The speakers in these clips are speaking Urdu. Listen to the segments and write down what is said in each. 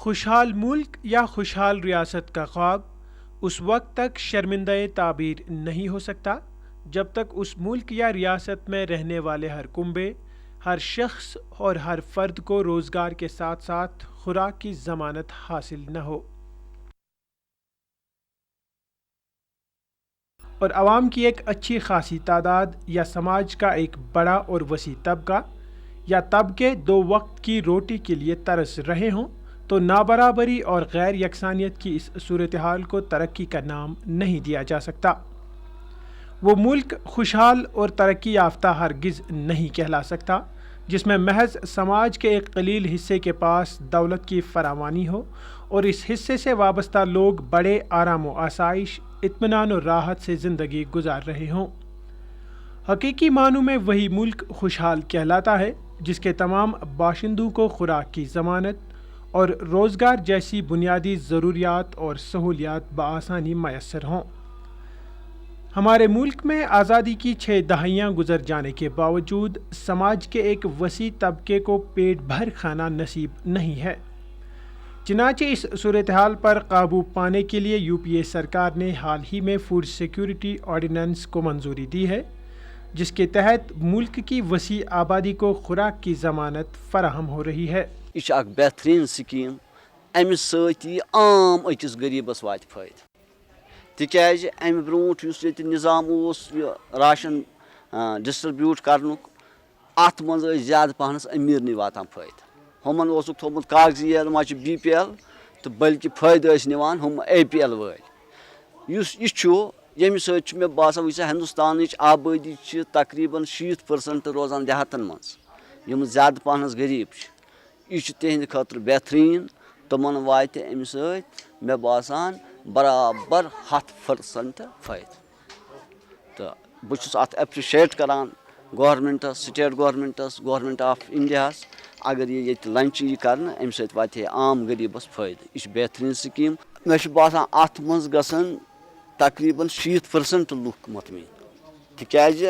خوشحال ملک یا خوشحال ریاست کا خواب اس وقت تک شرمندہ تعبیر نہیں ہو سکتا جب تک اس ملک یا ریاست میں رہنے والے ہر کنبے، ہر شخص اور ہر فرد کو روزگار کے ساتھ ساتھ خوراک کی ضمانت حاصل نہ ہو، اور عوام کی ایک اچھی خاصی تعداد یا سماج کا ایک بڑا اور وسیع طبقہ یا طبقے دو وقت کی روٹی کے لیے ترس رہے ہوں تو نابرابری اور غیر یکسانیت کی اس صورتحال کو ترقی کا نام نہیں دیا جا سکتا۔ وہ ملک خوشحال اور ترقی یافتہ ہرگز نہیں کہلا سکتا جس میں محض سماج کے ایک قلیل حصے کے پاس دولت کی فراوانی ہو اور اس حصے سے وابستہ لوگ بڑے آرام و آسائش، اطمینان و راحت سے زندگی گزار رہے ہوں۔ حقیقی معنوں میں وہی ملک خوشحال کہلاتا ہے جس کے تمام باشندوں کو خوراک کی ضمانت اور روزگار جیسی بنیادی ضروریات اور سہولیات بآسانی میسر ہوں۔ ہمارے ملک میں آزادی کی 6 دہائیاں گزر جانے کے باوجود سماج کے ایک وسیع طبقے کو پیٹ بھر کھانا نصیب نہیں ہے۔ چنانچہ اس صورتحال پر قابو پانے کے لیے UPA سرکار نے حال ہی میں فوڈ سیکیورٹی آرڈیننس کو منظوری دی ہے، جس کے تحت ملک کی وسیع آبادی کو خوراک کی ضمانت فراہم ہو رہی ہے۔ یہ اخ بہترین سکیم، امہ سی عام أکس غریبس وات فائدہ، تکیاز امہ برونٹ یس یہ نظام یہ راشن ڈسٹربیوٹ کرنک ات مز زیادہ پہنس امیرنی واتان فائدہ، ہمن اوسک تھومت کاغذی ما BPL تو بلکہ فائدہ نوان ہم APL ول یہ یمہ سۭتۍ مے باسان وچھا ہندوستانچ آبادی تقریباً 60% روزان دیہاتن مز یم زیادہ پہنس غریب یہ تہند خاطر بہترین، تمن واتہ امہ سۭتۍ مے باسان برابر 100% فائدہ، تو بہٕ ات ایپرشیٹ کران governments, state governments, government of انڈیاہس اگر یہ لنچ یہ کرنا امہ سۭتۍ واتہِ عام غریبس فائدہ، یہ بہترین سکیم۔ مے باسان ات مز گژھن تقریباً 60% لُکھ مطمئن، تکیاز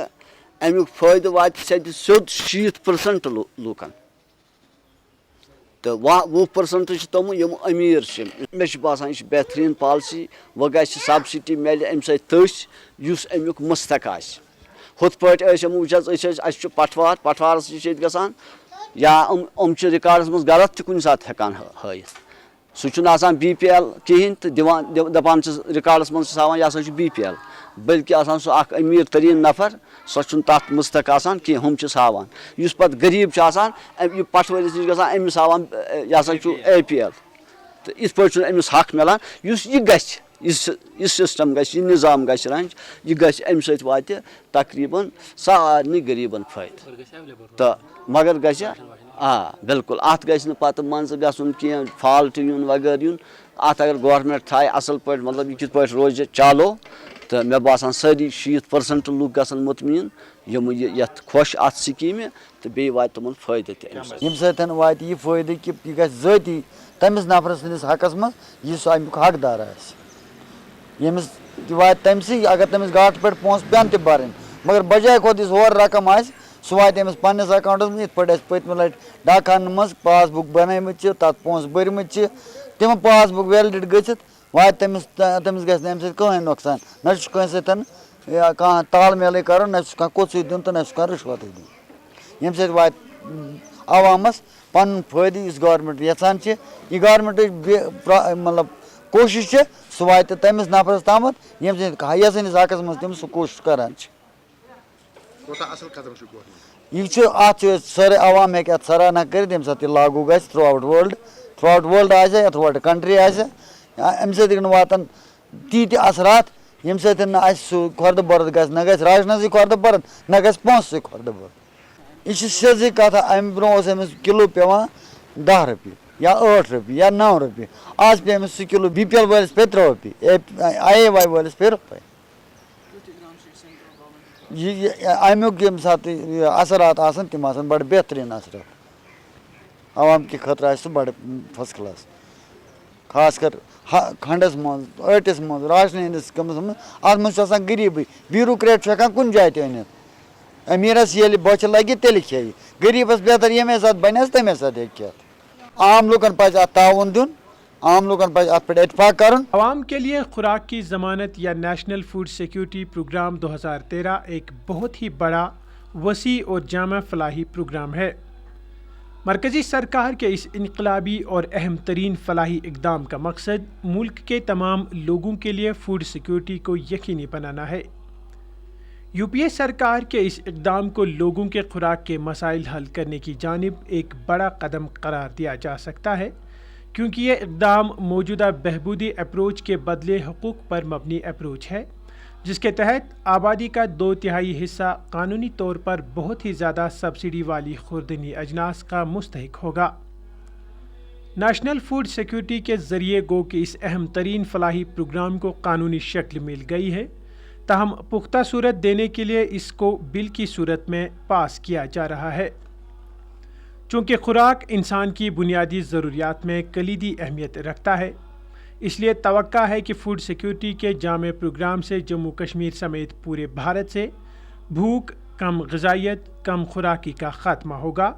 امیک فائدہ واتہِ سیود 60% لُکن، تو 20% تم یم امیر مے باسان یہ بہترین پالسی۔ وہ گژھِ سبسڈی ملہِ امہ سۭتۍ تٔسۍ یُس امیک مستحق آسہِ، ہُتھ پٲٹھۍ وٕچھ حظ اَسہِ پٹھوارس یہ گژھان یا رِکاڈس منٛز غلط تہِ کُنہِ ساتہٕ ہٮ۪کان ہٲیِتھ، سُہ چھُنہٕ آسان BPL کِہیٖنۍ تہٕ دپان چھِس رِکاڈس منٛز چھِس ہاوان یہِ ہسا چھُ BPL، بلکہ آسان سُہ اکھ أمیٖر تریٖن نفر، سۄ چھُنہٕ تتھ مستحق آسان کینٛہہ، ہُم چھِس ہاوان۔ یُس پتہٕ غریٖب چھُ آسان یہِ پٹھوٲرِس نِش گژھان أمِس ہاوان یہِ ہسا چھُ APL، تہٕ یِتھ پٲٹھۍ چھُنہٕ أمِس حق مِلان۔ یُس یہِ گژھِ، یہِ سسٹم گژھِ، یہِ نظام گژھِ رنٛج، یہِ گژھِ امہِ سۭتۍ واتہِ تقریباً سارنٕے غریٖبن فٲیدٕ، تہٕ مگر گژھِ بالکل ات گژھِ نہٕ پتہٕ منٛزٕ گژھُن کینٛہہ فالٹ یُن وغٲرٕ یُن، ات اگر گورمنٹ تھایہِ اصل پٲٹھۍ مطلب یہِ کِتھ پٲٹھۍ روزِ چالو، تو مے باسان سٲری 60% لُکھ گژھن مطمئن یم یتھ خۄش ات سکیٖمہِ، تہٕ بیٚیہِ واتہِ تِمن فٲیدٕ تہِ ییٚمہِ سۭتۍ واتہِ یہِ فٲیدٕ کہِ یہِ گژھِ ذٲتی تٔمِس نفرٕ سٕنٛدِس حقس منٛز یُس سُہ امیُک حقدار آسہِ، ییٚمِس تہِ واتہِ تٔمسٕے اگر تٔمِس گاٹہٕ پٮ۪ٹھ پونٛسہٕ پٮ۪ن تہِ برٕنۍ، مگر بجاے کھۄتہٕ یُس ہورٕ رقم آسہِ سُہ واتہِ أمِس پننِس اکاونٹس منٛز، یِتھ پٲٹھۍ اَسہِ پٔتمہِ لٹہِ ڈاکخانن منٛز پاس بُک بنٲومٕتۍ چھِ، تتھ پونٛسہٕ بٔرمٕتۍ چھِ، تِم پاس بُک ویلڈِٹ گٔژھِتھ واتہِ تٔمِس گژھِ نہٕ امہِ سۭتۍ کٕہٕنۍ نۄقصان، نہ چھُ کٲنٛسہِ سۭتۍ کانٛہہ تال میلٕے کرُن، نہ چھُس کانٛہہ کوٚژٕے دیُن تہٕ نہ چھُس کانٛہہ رُشوَتٕے دیُن، ییٚمہِ سۭتۍ واتہِ عوامس پنُن فٲیدٕ یُس گورمنٹ یژھان چھِ، یہِ گورمنٹٕچ مطلب کوٗشش چھِ سُہ واتہِ تٔمِس نفرس تامتھ ییٚمہِ سۭتۍ یَتھ سٲنِس حقس منٛز تِم سُہ کوٗشش کران چھِ۔ یہ چھُ اتھ چھُ سٲرے عوام ہیٚکہِ اتھ سراہنا کٔرِتھ ییٚمہِ ساتہٕ یہِ لاگوٗ گژھِ تھرٛوٗ آوُٹ وٲلڈ آسہِ یا تھرٛوٗ آوُٹ کنٹری آسہِ، امہِ سۭتۍ ہیٚکہِ نہٕ واتان تیٖتۍ اثرات ییٚمہِ سۭتۍ نہٕ اسہِ سُہ کھۄردٕ بۄرد گژھِ، نہ گژھِ راشنسٕے کھۄردٕ بۄرد، نہ گژھِ پونٛسسٕے کھۄردٕ بۄرد۔ یہِ چھِ سیٚزٕے کتھا، امہِ برونٛہہ اوس أمِس کِلوٗ پیٚوان 10 رۄپیہِ یا 8 رۄپیہِ یا 9 رۄپیہِ، آز پیٚیہِ أمِس سُہ کِلوٗ BPL وٲلِس پیٚیہِ 3 رۄپیہِ، IAY وٲلِس پیٚیہِ رۄپَے۔ امیُک ییٚمہِ ساتہٕ اثرات آسان تِم آسان بڑٕ بہتریٖن اثرات، عوام کہِ خٲطرٕ آسہِ سُہ بڑٕ فٔسٹ کلاس، خاص کر کھنڈس منٛز، ٲٹِس منٛز، راشنہٕ ہٕنٛدِس کٔمِس منٛز، اتھ منٛز چھُ آسان غریٖبٕے، بیٖروکریٹ چھُ ہٮ۪کان کُنہِ جایہِ تہِ أنِتھ، امیٖرس ییٚلہِ بۄچھِ لگہِ تیٚلہِ کھیٚیہِ، غریٖبس بہتر ییٚمے ساتہٕ بنٮ۪س تمے ساتہٕ ہیٚکہِ کھٮ۪تھ۔ عام لُکن پزِ اتھ تعاوُن دیُن عام لوگن پہ ات پہ اتفاق کرن. عوام کے لیے خوراک کی ضمانت یا نیشنل فوڈ سیکیورٹی پروگرام 2013 ایک بہت ہی بڑا، وسیع اور جامع فلاحی پروگرام ہے۔ مرکزی سرکار کے اس انقلابی اور اہم ترین فلاحی اقدام کا مقصد ملک کے تمام لوگوں کے لیے فوڈ سیکیورٹی کو یقینی بنانا ہے۔ یو پی اے سرکار کے اس اقدام کو لوگوں کے خوراک کے مسائل حل کرنے کی جانب ایک بڑا قدم قرار دیا جا سکتا ہے، کیونکہ یہ اقدام موجودہ بہبودی اپروچ کے بدلے حقوق پر مبنی اپروچ ہے، جس کے تحت آبادی کا 2/3 حصہ قانونی طور پر بہت ہی زیادہ سبسڈی والی خوردنی اجناس کا مستحق ہوگا۔ نیشنل فوڈ سیکیورٹی کے ذریعے گو کہ اس اہم ترین فلاحی پروگرام کو قانونی شکل مل گئی ہے، تاہم پختہ صورت دینے کے لیے اس کو بل کی صورت میں پاس کیا جا رہا ہے۔ چونکہ خوراک انسان کی بنیادی ضروریات میں کلیدی اہمیت رکھتا ہے، اس لیے توقع ہے کہ فوڈ سیکیورٹی کے جامع پروگرام سے جموں کشمیر سمیت پورے بھارت سے بھوک، کم غذائیت، کم خوراکی کا خاتمہ ہوگا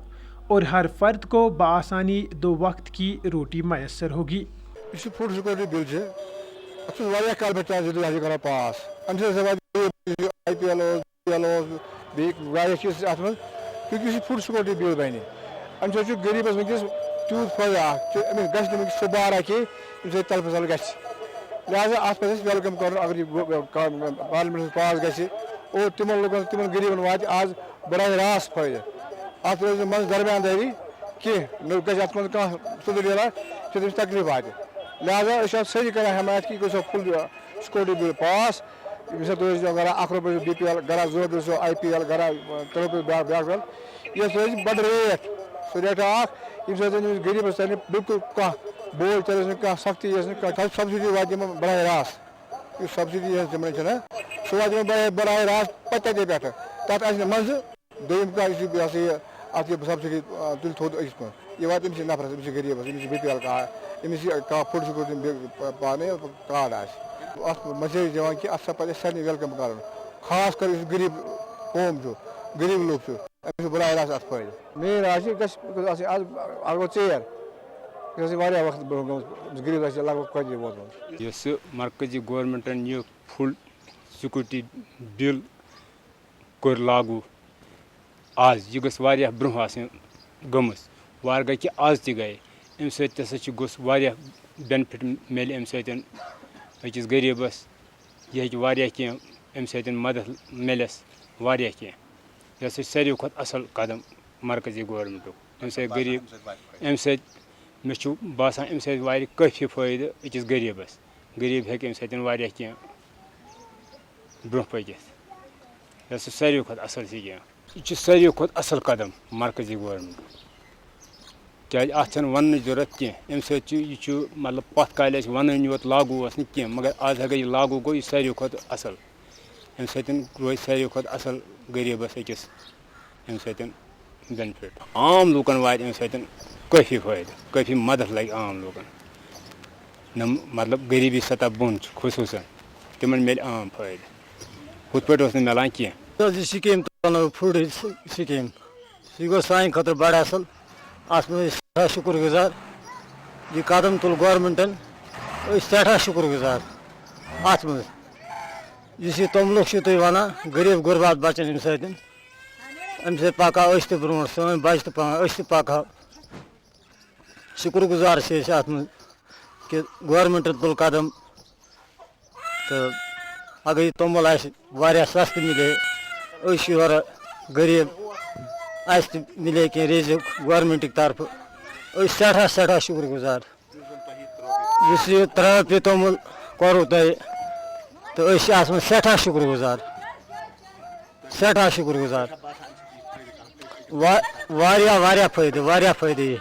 اور ہر فرد کو بآسانی 2 وقت کی روٹی میسر ہوگی۔ یہ فوڈ سیکورٹی بل ہے اتنا کال پہ جدوجہد کران پاس ام آئی پی ایل بیٚیہِ چیٖز اتھ منٛز کیونکہ یہ فوڈ سیکورٹی بل بنہِ ام سۭتۍ چھُ غریٖبس ونکیٚس تیوٗت فٲیدٕ اکھ کہِ أمِس گژھِ نہٕ ونکیٚس سُہ بارا کینٛہہ ییٚمہِ سۭتۍ تلہٕ پھسل گژھِ، لہذا اتھ پزِ اَسہِ ویلکم کرُن اگر یہِ پارلمنٹس پاس گژھِ اور تِمن لُکن تِمن غریٖبن واتہِ آز براہ راست فٲیدٕ، اتھ روزِ نہٕ منٛزٕ درمیان دٲری کینٛہہ، نہ گژھِ اتھ منٛز کانٛہہ سُہ ڈیلا ییٚمہِ سۭتۍ تٔمِس تکلیف واتہِ، لہذا أسۍ چھِ اتھ سٲری کران حمایت کہ یہِ گژھِ فُل سیکورٹی بل پاس، ییٚمہِ سۭتۍ روزِ گرا 1 رۄپیہِ بی پی ایل گرا 2 رۄپیہِ سُہ آئی پی ایل گرا 3 رۄپیہِ بیٛاکھ بل، یۄس روزِ بڑٕ ریٹ، سُہ ریٹھا اکھ ییٚمہِ سۭتۍ أمِس غریٖبس ترِ نہٕ بالکل کانٛہہ بوج ترٮ۪س نہٕ کانٛہہ سختی یۄس نہٕ کانٛہہ سبسڈی واتہِ یِمن براہ راست، یُس سبسڈی یۄس تِمن چھنہ سُہ واتہِ یِمن براہ راست پتہٕ تتے پٮ۪ٹھٕ، تتھ آسہِ نہٕ منٛزٕ دوٚیِم کانٛہہ یہِ ہسا یہِ اتھ یہِ سبسڈی تُلہِ تھوٚد أکِس کُن، یہِ واتہِ أمسٕے نفرس، أمسٕے غریٖبس، أمِس چھِ بی پی ایل أمِس یہِ کانٛہہ فوڈ سیکورٹی پانے کارڈ آسہِ، اتھ مسیج دِوان کہِ اتھ ہسا پزِ اَسہِ سارنٕے ویلکم کرُن، خاص کر یُس غریٖب قوم چھُ، غریٖب لُکھ چھُ، أمِس چھُ براہ راست اتھ فٲیدٕ۔ مین آسہِ گژھِ آسٕنۍ آز گوٚو ژیر، یہِ ٲسۍ واریاہ وقت برونٛہہ گٔمٕژ، غریٖب آسہِ لگ بگ کۄجہِ ووتمُت۔ یُس مرکزی گورمنٹن یہ فوڈ سیکورٹی بل کوٚر لاگو آز، یہ گٔژھ واریاہ برونٛہہ آسٕنۍ گٔمٕژ، وار گٔے کہ آز تہِ گٔے، امہِ سۭتۍ تہِ ہسا چھُ گوٚژھ واریاہ بینِفٹ میلہِ امہِ سۭتۍ أکِس غریٖبس، یہِ ہیٚکہِ واریاہ کینٛہہ امہِ سۭتۍ مدد میلٮ۪س واریاہ کینٛہہ، یہِ ہسا چھُ ساروی کھۄتہٕ اصل قدم مرکزی گورمنٹُک، امہِ سۭتۍ غریٖب امہِ سۭتۍ مےٚ چھُ باسان امہِ سۭتۍ واتہِ کٲفی فٲیدٕ أکِس غریٖبس، غریٖب ہیٚکہِ امہِ سۭتۍ واریاہ کینٛہہ برونٛہہ پٔکِتھ، یہِ ہسا چھُ ساروی کھۄتہٕ اصل سکیٖم، یہِ چھُ ساروی کھۄتہٕ اصل قدم مرکزی گورمنٹُک، کیازِ اتھ چھنہٕ وننٕچ ضروٗرت کینٛہہ، امہِ سۭتۍ چھُ یہِ چھُ مطلب پتھ کالہِ ٲسۍ ونٲنی یوت لاگو اوس نہٕ کینٛہہ، مگر آز اگر یہِ لاگو گوٚو، یہِ چھُ ساروی کھۄتہٕ اصل، امہِ سۭتۍ روزِ ساروی کھۄتہٕ اصل غریٖبس أکِس امہِ سۭتۍ بینِفٹ، عام لوٗکن واتہِ امہِ سۭتۍ کٲفی فٲیدٕ، کٲفی مدد لگہِ عام لوٗکن، نہ مطلب غریٖبی سطح بۄن چھُ خصوٗصن تِمن میلہِ عام فٲیدٕ، ہُتھ پٲٹھۍ اوس نہٕ ملان کینٛہہ۔ یہ سکیم فوڈ سکیم یہ گو سانہ خاطر بڑا اصل، ات منٛز سٮ۪ٹھاہ شکر گزار، یہ قدم تل گورمنٹن، سٮ۪ٹھاہ شکر گزار ات منٛز، یُس یہ توٚملُک چھُ تُہۍ ونان غریٖب غُربات بچن امہِ سۭتۍ، امہِ سۭتۍ پکہو أسۍ تہِ برونٛٹھ، سٲنۍ بچہِ تہِ پکہو، أسۍ تہِ پکہو، شکر گزار چھِ أسۍ اتھ منٛز کہ گورمنٹن تُل قدم، تہٕ اگر یہِ توٚمُل آسہِ واریاہ سستہٕ مِلے، أسۍ چھِ یورٕ غریٖب، اَسہِ تہِ مِلے کینٛہہ رِزق گورمنٹٕکۍ طرفہٕ، أسۍ سٮ۪ٹھاہ سٮ۪ٹھاہ شکر گزار، یُس یہِ 3 رۄپیہِ توٚمُل کوٚروٕ تۄہہِ تہٕ أسۍ چھِ اتھ منٛز سٮ۪ٹھاہ شکر گزار، سٮ۪ٹھاہ شکر گزار، واریاہ واریاہ فٲیدٕ یہِ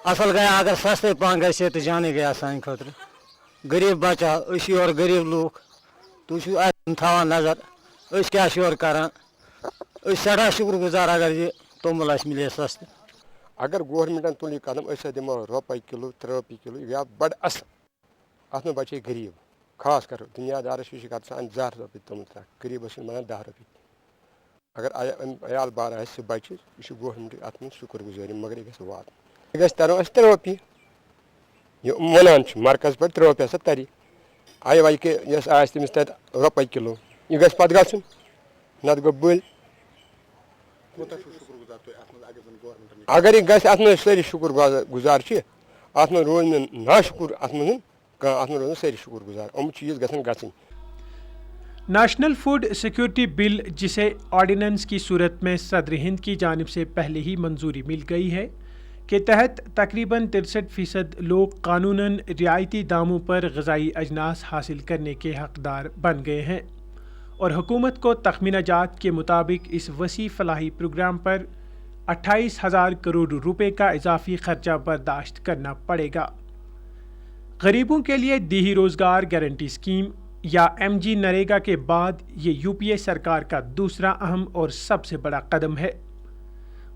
اصل گٔے اگر سستَے پہن گژھِ ہے تہٕ جانٕے گٔیا سانہِ خٲطرٕ، غریٖب بچہٕ أسۍ چھِ یورٕ غریٖب لوٗکھ، تُہۍ چھِو اَتھ کُن تھاوان نظر، أسۍ کیٛاہ چھِ یورٕ کران، أسۍ سٮ۪ٹھاہ شکر گزار اگر یہِ توٚمُل اَسہِ مِلے سستہٕ۔ اگر گورمنٹن تُل یہِ قدم أسۍ دِمو رۄپے کِلوٗ 3 رۄپیہِ کِلوٗ، یہِ آو بڑٕ اصل، اتھ منٛز بچے غریٖب، خاص کر دُنیا دارس چھُ یہِ گژھان 2 رۄپیہِ توٚمُل ترٛکھ، غریٖبس چھِ بنان 10 رۄپیہِ، اگر عیال بار آسہِ سُہ بچہِ، یہِ چھُ گورمنٹٕچ اتھ منٛز شُکر گُزٲری، مگر یہِ گژھِ واتُن، یہِ گژھِ ترُن اَسہِ 3 رۄپیہِ، یہ ونان مرکز پہ 3 پیسہ تری آئی وجہ کہ یس آس تمس تت رۄپے کلو یہ گژھِ پتہٕ گژھُن نتہٕ گوٚو بٔلۍ اگر یہ گژھِ اتھ منٛز سٲری شُکر گُزار چھِ اتھ منٛز روزِ نہٕ ناشُکر اتھ منٛز کانٛہہ اتھ منٛز روزن سٲری شُکر گُزار یِم چیٖز گژھن گژھٕنۍ. نیشنل فوڈ سیکورٹی بل جسے آرڈیننس کی صورت میں صدر ہند کی جانب سے پہلے ہی منظوری مل گئی ہے کے تحت تقریباً 63% لوگ قانوناً رعایتی داموں پر غذائی اجناس حاصل کرنے کے حقدار بن گئے ہیں اور حکومت کو تخمینہ جات کے مطابق اس وسیع فلاحی پروگرام پر 28,000 کروڑ روپے کا اضافی خرچہ برداشت کرنا پڑے گا. غریبوں کے لیے دیہی روزگار گارنٹی اسکیم یا MG نریگا کے بعد یہ UPA سرکار کا دوسرا اہم اور سب سے بڑا قدم ہے.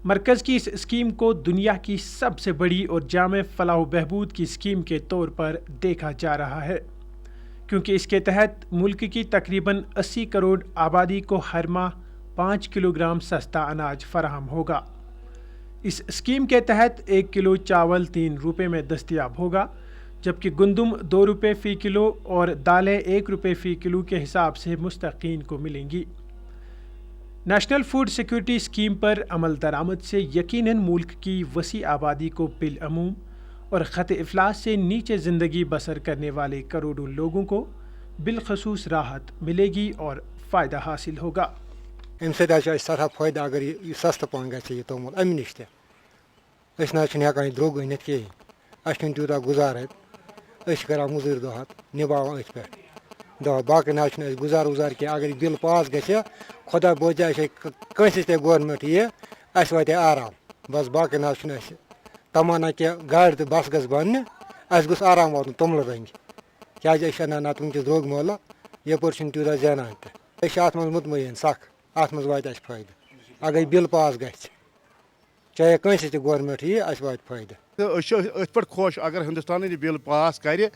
مرکز کی اس اسکیم کو دنیا کی سب سے بڑی اور جامع فلاح و بہبود کی اسکیم کے طور پر دیکھا جا رہا ہے کیونکہ اس کے تحت ملک کی تقریباً 80 کروڑ آبادی کو ہر ماہ 5 کلو گرام سستا اناج فراہم ہوگا. اس اسکیم کے تحت 1 کلو چاول 3 روپے میں دستیاب ہوگا جبکہ گندم 2 روپے فی کلو اور دالیں 1 روپے فی کلو کے حساب سے مستحقین کو ملیں گی. نیشنل فوڈ سیکورٹی اسکیم پر عمل درآمد سے یقیناً ملک کی وسیع آبادی کو بالعموم اور خط افلاس سے نیچے زندگی بسر کرنے والے کروڑوں لوگوں کو بالخصوص راحت ملے گی اور فائدہ حاصل ہوگا. امہ سۭتۍ سٹھاہ فٲیدٕ اگر یہ سستہٕ پہن گژھِ یہ توٚمُل امہِ نِش تہِ أسۍ نہ چھِنہٕ ہٮ۪کان یہِ درٛوٚگ أنِتھ کِہیٖنۍ اَسہِ چھُنہٕ تیوٗتاہ گُزار اَتہِ أسۍ چھِ کَران مٔزوٗرۍ دۄہ نِباوان أتھۍ پٮ۪ٹھ دۄہ باقٕے نہ حظ چھِنہٕ أسۍ گُزار وُزار کینٛہہ اگر یہِ بِل پاس گژھِ خۄدا بوزِ اَسہِ کٲنٛسہِ تہِ گورمٮ۪نٛٹ یہِ اَسہِ واتہِ آرام بس باقٕے نہ حظ چھُنہٕ اَسہِ تمنا کینٛہہ گاڑِ تہٕ بس گژھِ بننہِ اَسہِ گوٚژھ آرام واتُن توٚملہٕ رٔنٛگۍ کیٛازِ أسۍ چھِ اَنان نتہٕ وٕنکٮ۪س درٛوٚگ مٲلہٕ یپٲرۍ چھِنہٕ تیوٗتاہ زینان تہِ أسۍ چھِ اَتھ منٛز مطمعین سکھ اَتھ منٛز واتہِ اَسہِ فٲیدٕ اگر یہِ بِل پاس گژھِ چاہے کٲنٛسہِ تہِ گورمٮ۪نٛٹ یی اَسہِ واتہِ فٲیدٕ. تہٕ أسۍ چھِ أتھۍ پٮ۪ٹھ خۄش اگر ہِندُستانن یہِ بِل پاس کرِ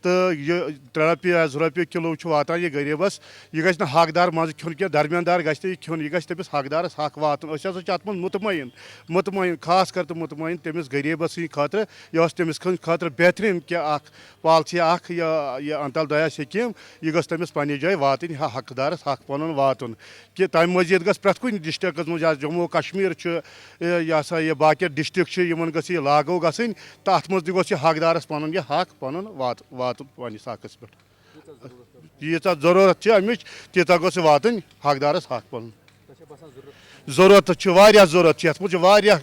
تہٕ یہِ 3 رۄپیہِ یا 2 رۄپیہِ کِلوٗ چھُ واتان یہِ غریٖبس یہِ گژھِ نہٕ حقدار منٛزٕ کھیوٚن کینٛہہ درمیان دار گژھِ نہٕ یہِ کھیوٚن یہِ گژھِ تٔمِس حقدارس حق واتُن أسۍ ہسا چھِ اتھ منٛز مطمعین خاص کر تہٕ مطمعین تٔمِس غریٖبس سٕنٛدِ خٲطرٕ یہِ ٲس تٔمِس خٲطرٕ بہتریٖن کینٛہہ اکھ پالسی اکھ یہِ انتل دیا سکیٖم یہِ گٔژھ تٔمِس پننہِ جایہِ واتٕنۍ حقدارس حق پنُن واتُن کہِ تمہِ مٔزیٖد گژھِ پرٛٮ۪تھ کُنہِ ڈسٹرکس منٛز یا جموں کشمیٖر چھُ یہِ ہسا یہِ باقٕے ڈسٹرک چھِ یِمن گٔژھ یہِ لاگو گژھٕنۍ تہٕ اتھ منٛز تہِ گوٚژھ یہِ حقدارس پنُن یہِ حق پنُن واتُن پننِس حقس پٮ۪ٹھ ییٖژاہ ضروٗرت چھِ امِچ تیٖژاہ گوٚژھ یہِ واتٕنۍ حقدارس حق پنُن. ضروٗرت چھِ واریاہ ضروٗرت چھِ یتھ منٛز چھِ واریاہ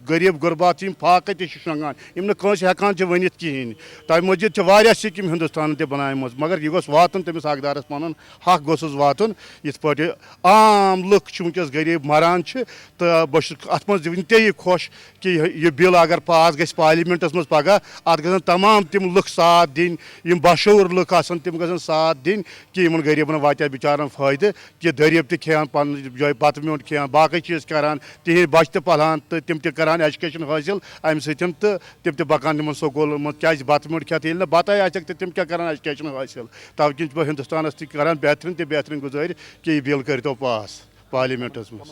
غریٖب غُربات چھِ یِم فاقہٕ تہِ چھِ شۄنٛگان یِم نہٕ کٲنٛسہِ ہٮ۪کان چھِ ؤنِتھ کِہیٖنۍ تَمہِ مٔزیٖد چھِ واریاہ سِکیٖم ہِندُستانن تہِ بنایمٕژ مگر یہِ گوٚژھ واتُن تٔمِس حقدارس پنُن حق گوٚژھُس واتُن یِتھ پٲٹھۍ عام لُکھ چھِ وٕنکٮ۪س غریٖب مران چھِ تہٕ بہٕ چھُس اتھ منٛز وٕنہِ تے یہِ خۄش کہِ یہِ بِل اگر پاس گژھِ پارلِمنٹس منٛز پگاہ اتھ گژھن تمام تِم لُکھ ساتھ دِنۍ یِم بشعوٗر لُکھ آسن تِم گژھن ساتھ دِنۍ کہِ یِمن غریٖبن واتہِ ہا بِچارن فٲیدٕ کہِ غریٖب تہِ کھٮ۪ہن پننہِ جایہِ بتہٕ میوٚنٛڈ کھٮ۪ہن باقٕے چیٖز کران تِہنٛدۍ بچہِ تہِ پرہن تہٕ تِم تہِ کران ایجوکیشن حٲصِل امہِ سۭتۍ تہٕ تِم تہِ پکان تِمن سکوٗلن منٛز کیٛازِ بتہٕ میوٚنٛڈ کھٮ۪تھ ییٚلہِ نہٕ بتے آسٮ۪کھ تہٕ تِم کیٛاہ کران ایجوکیشن حٲصِل توٕ کِنۍ چھُس بہٕ ہندوستانس تہِ کران بہتریٖن گُزٲرِش کہِ یہِ بِل کٔرۍتو پاس پارلِمنٹس منٛز.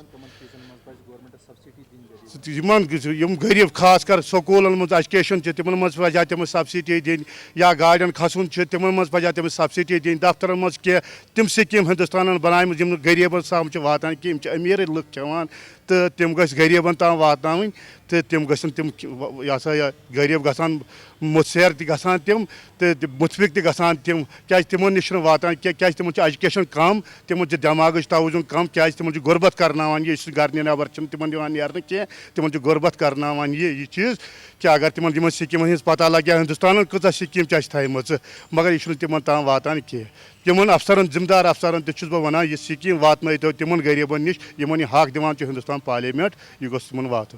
یِم غریٖب خاص کر سکوٗلن منٛز ایجوکیشن چھِ تِمن منٛز پزِ ہا تٔمِس سبسڈی دِنۍ یا گاڑٮ۪ن کھسُن چھُ تِمن منٛز پزِ ہا تٔمِس سبسڈی دِنۍ دفترن منٛز کینٛہہ تِم سکیٖم ہندوستانن بنایمژ یِم نہٕ غریٖبن تام چھِ واتان کینٛہہ یِم چھِ امیٖرٕے لُکھ کھٮ۪وان تہٕ تِم گژھِ غریٖبن تام واتناوٕنۍ تہٕ تِم گژھن تِم یہِ ہسا یہِ غریٖب گژھان مُتسیر تہِ گژھان تِم تہٕ مُتفِق تہِ گژھان تِم کیٛازِ تِمن نِش چھُنہٕ واتان کینٛہہ کیٛازِ تِمن چھِ ایجوکیشن کم تِمن چھِ دٮ۪ماغٕچ توجُن کم کیٛازِ تِمن چھُ غُربت کرناوان یہِ گرٕ نٮ۪بر چھِنہٕ تِمن دِوان نیرنہٕ کینٛہہ تِمن چھُ غُربت کرناوان یہِ چیٖز کہِ اگر تِمن یِمن سکیٖمن ہٕنٛز پتہ لگہِ ہا ہندوستانن کۭژاہ سکیٖم چھِ اَسہِ تھایمژٕ مگر یہِ چھُنہٕ تِمن تام واتان کینٛہہ تِمن افسرن ذمہٕ دار افسرن تہِ چھُس بہٕ ونان یہِ سکیٖم واتنٲیتو تِمن غریٖبن نِش یِمن یہِ حق دِوان چھُ ہندوستان پارلِمنٹ یہِ گوٚژھ تِمن واتُن.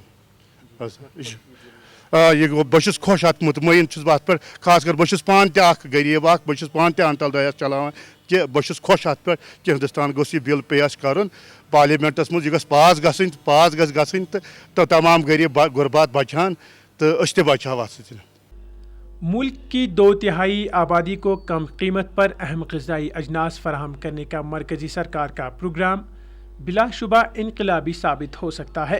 بہٕ چھُس خۄش اتھ مطمعین چھُس بہٕ اتھ پٮ۪ٹھ خاص کر بہٕ چھُس پانہٕ تہِ اکھ غریٖب اکھ بہٕ چھُس پانہٕ تہِ انتل دیا چلاوان کہِ بہٕ چھُس خۄش اتھ پٮ۪ٹھ کہِ ہندوستان گوٚژھ یہِ بِل پیش کرُن پارلِمنٹس منٛز یہِ گژھِ پاس گژھِ گژھٕنۍ تہٕ تمام غریٖب غُربات بچہٕ ہن تہٕ أسۍ تہِ بچہٕ ہاو اتھ سۭتۍ. ملک کی 2/3 آبادی کو کم قیمت پر اہم غذائی اجناس فراہم کرنے کا مرکزی سرکار کا پروگرام بلا شبہ انقلابی ثابت ہو سکتا ہے.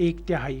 1/3